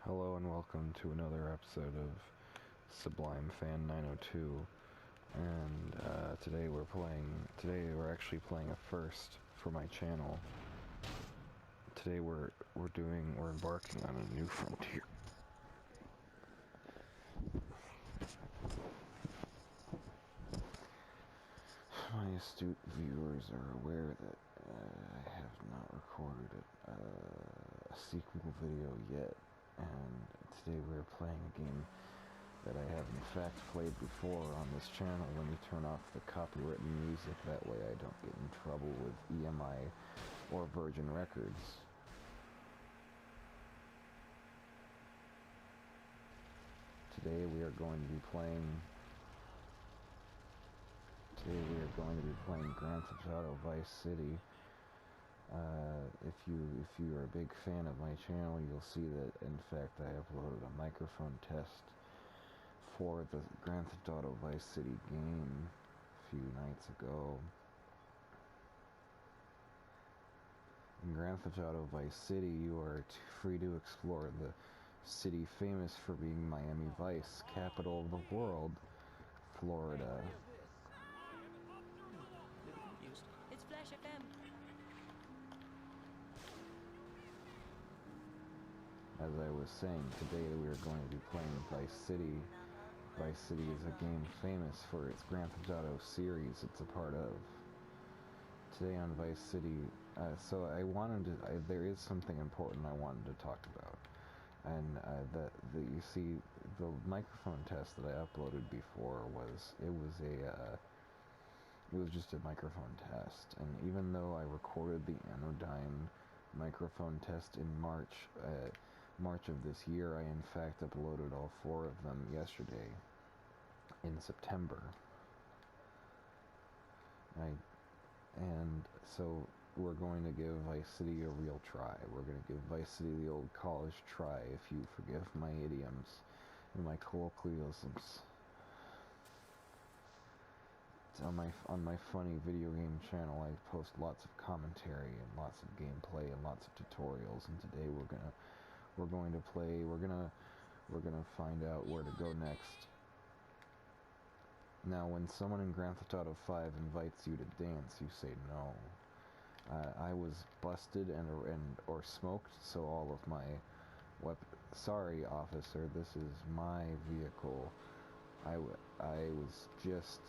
Hello and welcome to another episode of Sublime Fan 902, and today we're actually playing a first for my channel. Today we're embarking on a new frontier. My astute viewers are aware that I have not recorded a sequel video yet, and today we're playing a game that I have in fact played before on this channel. Let me turn off the copyrighted music, that way I don't get in trouble with EMI or Virgin Records. Today we are going to be playing Grand Theft Auto Vice City. If you are a big fan of my channel, you'll see that in fact I uploaded a microphone test for the Grand Theft Auto Vice City game a few nights ago. In Grand Theft Auto Vice City, you are free to explore the city famous for being Miami Vice, capital of the world, Florida. It's Flash FM. As I was saying, today we are going to be playing Vice City. Vice City is a game famous for its Grand Theft Auto series it's a part of. Today on Vice City, there is something important I wanted to talk about. And you see, the microphone test that I uploaded before was just a microphone test. And even though I recorded the Anodyne microphone test in March of this year, I in fact uploaded all 4 of them yesterday in September. And so we're going to give Vice City a real try. We're going to give Vice City the old college try, if you forgive my idioms and my colloquialisms. On my funny video game channel, I post lots of commentary and lots of gameplay and lots of tutorials, and today we're gonna find out where to go next. Now, when someone in Grand Theft Auto 5 invites you to dance, you say no. I was busted or smoked, so all of my sorry, officer, this is my vehicle. I was just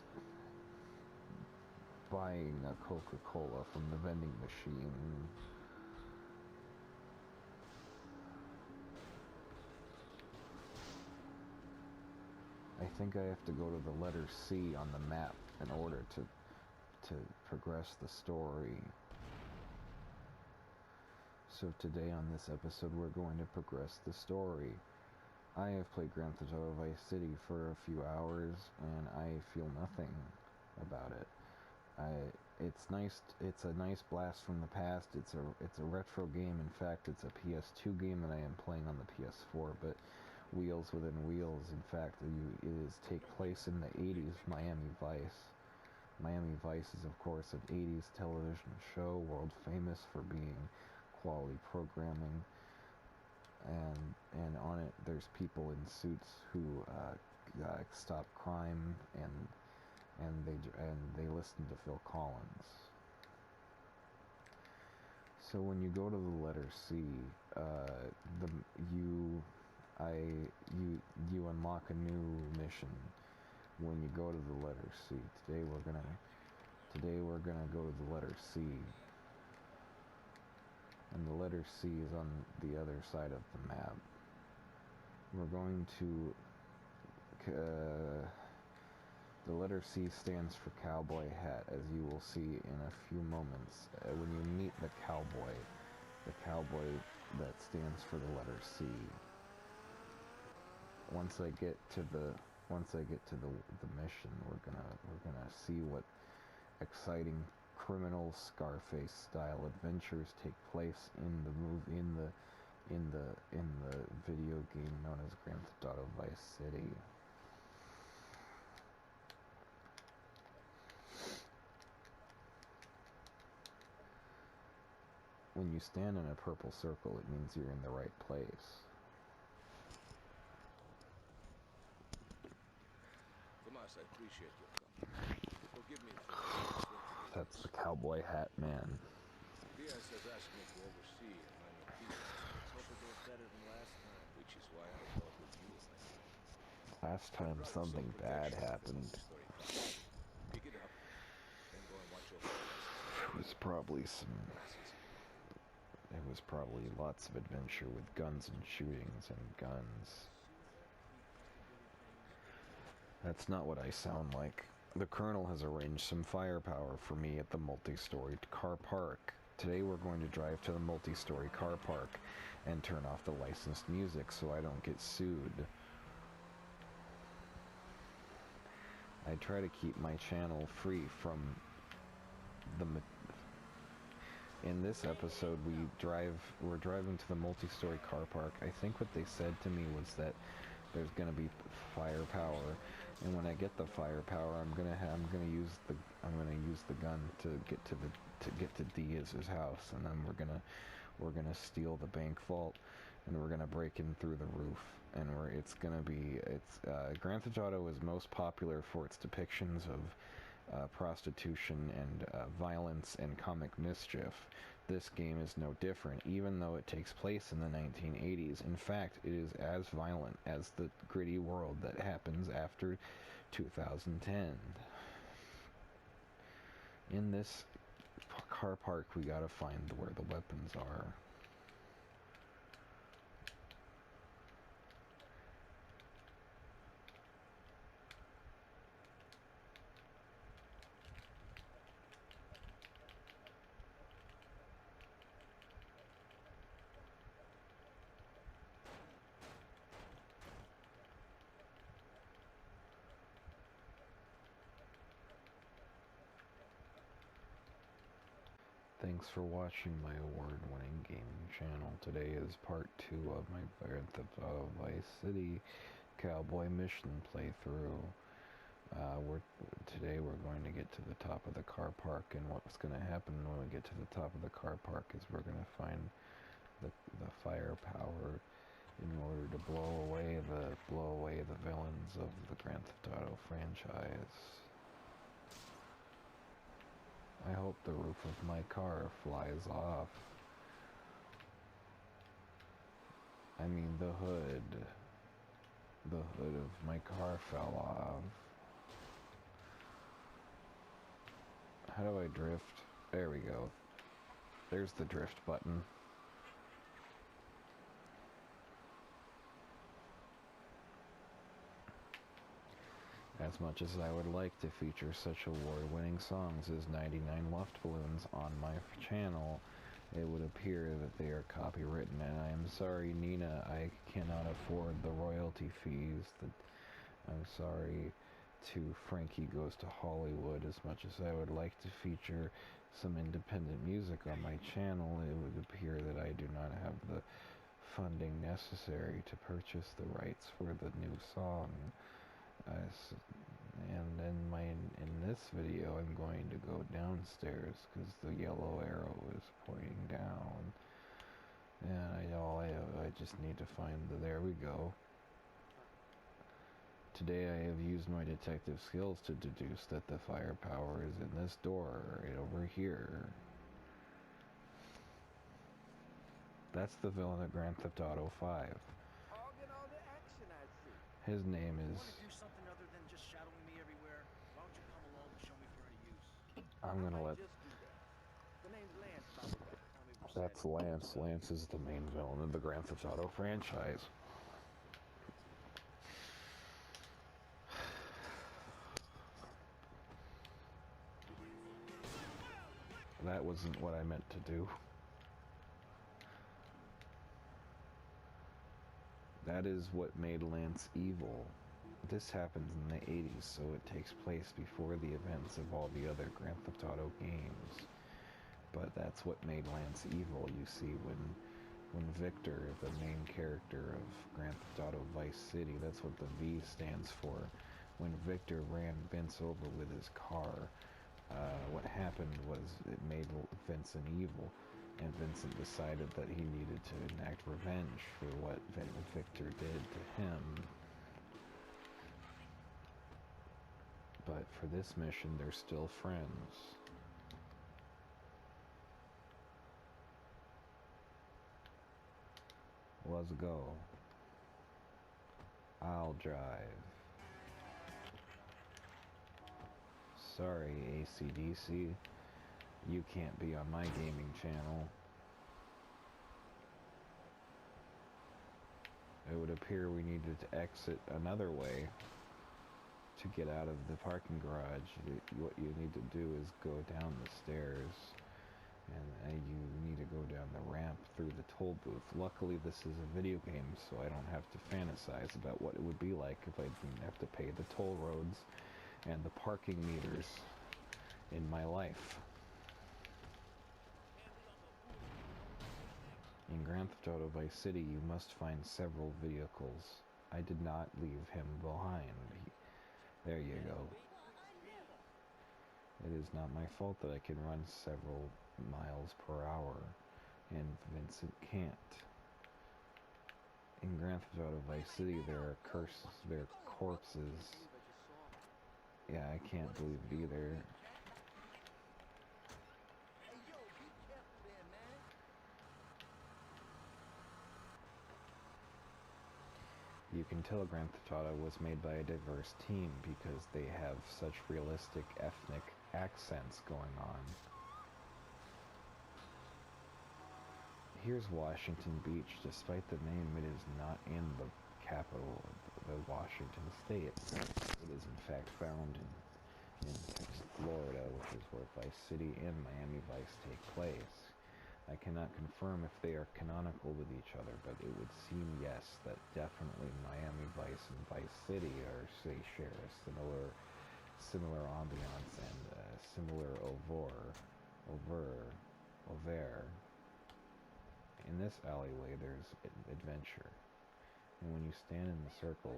buying a Coca-Cola from the vending machine. I think I have to go to the letter C on the map in order to progress the story. So today on this episode we're going to progress the story. I have played Grand Theft Auto Vice City for a few hours and I feel nothing about it. It's nice. It's a nice blast from the past. It's a retro game. In fact, it's a PS2 game that I am playing on the PS4. But wheels within wheels. In fact, it take place in the 80s. Miami Vice. Miami Vice is, of course, an 80s television show, world famous for being quality programming. And on it, there's people in suits who stop crime and they listen to Phil Collins. So when you go to the letter C, you unlock a new mission when you go to the letter C. Today we're gonna go to the letter C, and the letter C is on the other side of the map. We're going to the letter C stands for cowboy hat, as you will see in a few moments. When you meet the cowboy that stands for the letter C. Once I get to the mission, we're gonna see what exciting criminal Scarface style adventures take place in the video game known as Grand Theft Auto Vice City. When you stand in a purple circle, it means you're in the right place. appreciate your company. Forgive me for the That's the cowboy hat man. Diaz has asked me to oversee a minor piece. Let's hope it goes better than last time. Which is why I thought of you, my friend. Last time Brought something some bad protection for the happened. multi-story car. Pick it up, then go and watch over the necessary. It was probably some... Glasses. It was probably lots of adventure with guns and shootings and guns. That's not what I sound like. The Colonel has arranged some firepower for me at the multi-storied car park. Today we're going to drive to the multi-story car park and turn off the licensed music so I don't get sued. I try to keep my channel free from the... In this episode, we're driving to the multi-story car park. I think what they said to me was that there's gonna be firepower, and when I get the firepower, I'm gonna use the gun to get to Diaz's house, and then we're gonna steal the bank vault, and we're gonna break in through the roof, and Grand Theft Auto is most popular for its depictions of prostitution and violence and comic mischief. This game is no different, even though it takes place in the 1980s. In fact, it is as violent as the gritty world that happens after 2010. In this car park, we gotta find where the weapons are. Thanks for watching my award-winning gaming channel. Today is part 2 of my Grand Theft Auto Vice City Cowboy mission playthrough. Today we're going to get to the top of the car park, and what's going to happen when we get to the top of the car park is we're going to find the firepower in order to blow away the villains of the Grand Theft Auto franchise. I hope the roof of my car flies off. I mean the hood. The hood of my car fell off. How do I drift? There we go. There's the drift button. As much as I would like to feature such award-winning songs as 99 Luftballoons on my channel, it would appear that they are copywritten, and I am sorry, Nina, I cannot afford the royalty fees. I'm sorry to Frankie Goes to Hollywood. As much as I would like to feature some independent music on my channel, it would appear that I do not have the funding necessary to purchase the rights for the new song. And in this video, I'm going to go downstairs because the yellow arrow is pointing down, and I just need to find there we go. Today I have used my detective skills to deduce that the firepower is in this door right over here. That's the villain of Grand Theft Auto 5. His name is... I'm gonna let... That's Lance. Lance is the main villain of the Grand Theft Auto franchise. That wasn't what I meant to do. That is what made Lance evil. This happens in the 80s, so it takes place before the events of all the other Grand Theft Auto games. But that's what made Lance evil. You see, when Victor, the main character of Grand Theft Auto Vice City, that's what the V stands for. When Victor ran Vince over with his car, what happened was it made Vincent evil. And Vincent decided that he needed to enact revenge for what Victor did to him. But for this mission, they're still friends. Let's go. I'll drive. Sorry, AC/DC. You can't be on my gaming channel. It would appear we needed to exit another way to get out of the parking garage. What you need to do is go down the stairs, and you need to go down the ramp through the toll booth. Luckily, this is a video game, so I don't have to fantasize about what it would be like if I didn't have to pay the toll roads and the parking meters in my life. In Grand Theft Auto Vice City, you must find several vehicles. I did not leave him behind. There you go. It is not my fault that I can run several miles per hour, and Vincent can't. In Grand Theft Auto Vice City, there are corpses. Yeah, I can't believe it either. You can tell Grand Theft Auto was made by a diverse team because they have such realistic ethnic accents going on. Here's Washington Beach. Despite the name, it is not in the capital of the Washington state. It is in fact found in Florida, which is where Vice City and Miami Vice take place. I cannot confirm if they are canonical with each other, but it would seem yes, that definitely Miami Vice and Vice City share a similar ambiance and similar over. In this alleyway, there's adventure, and when you stand in the circle,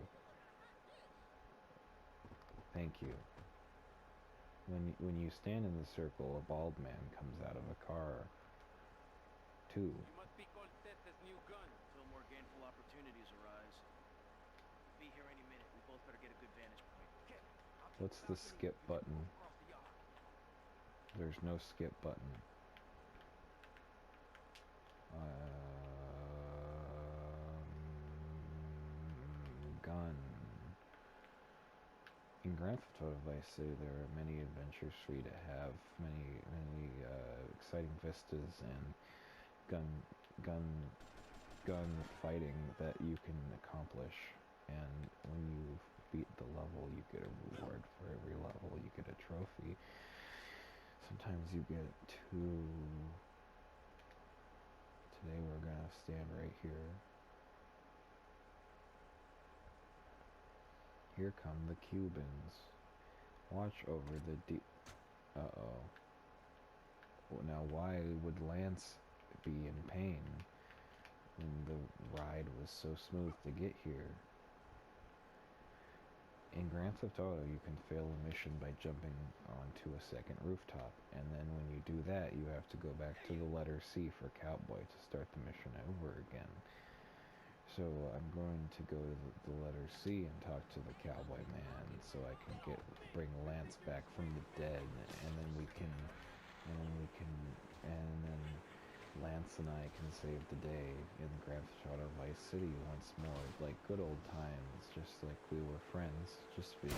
thank you. When you stand in the circle, a bald man comes out of a car. Two. You must be Cortez's new gun until more gainful opportunities arise. Be here any minute. We both better get a good vantage point. Okay. What's the skip button? There's no skip button. Gun. In Grand Theft Auto Vice City, there are many adventures for you to have, many exciting vistas and gun fighting that you can accomplish. And when you beat the level, you get a reward for every level. You get a trophy. Sometimes you get two. Today we're gonna stand right here. Here come the Cubans. Watch over the Uh-oh. Now why would Lance be in pain when the ride was so smooth to get here? In Grand Theft Auto, you can fail a mission by jumping onto a second rooftop, and then when you do that, you have to go back to the letter C for cowboy to start the mission over again. So I'm going to go to the letter C and talk to the cowboy man, so I can bring Lance back from the dead, and then Lance and I can save the day in Grand Theft Auto Vice City once more, like good old times, just like we were friends, just being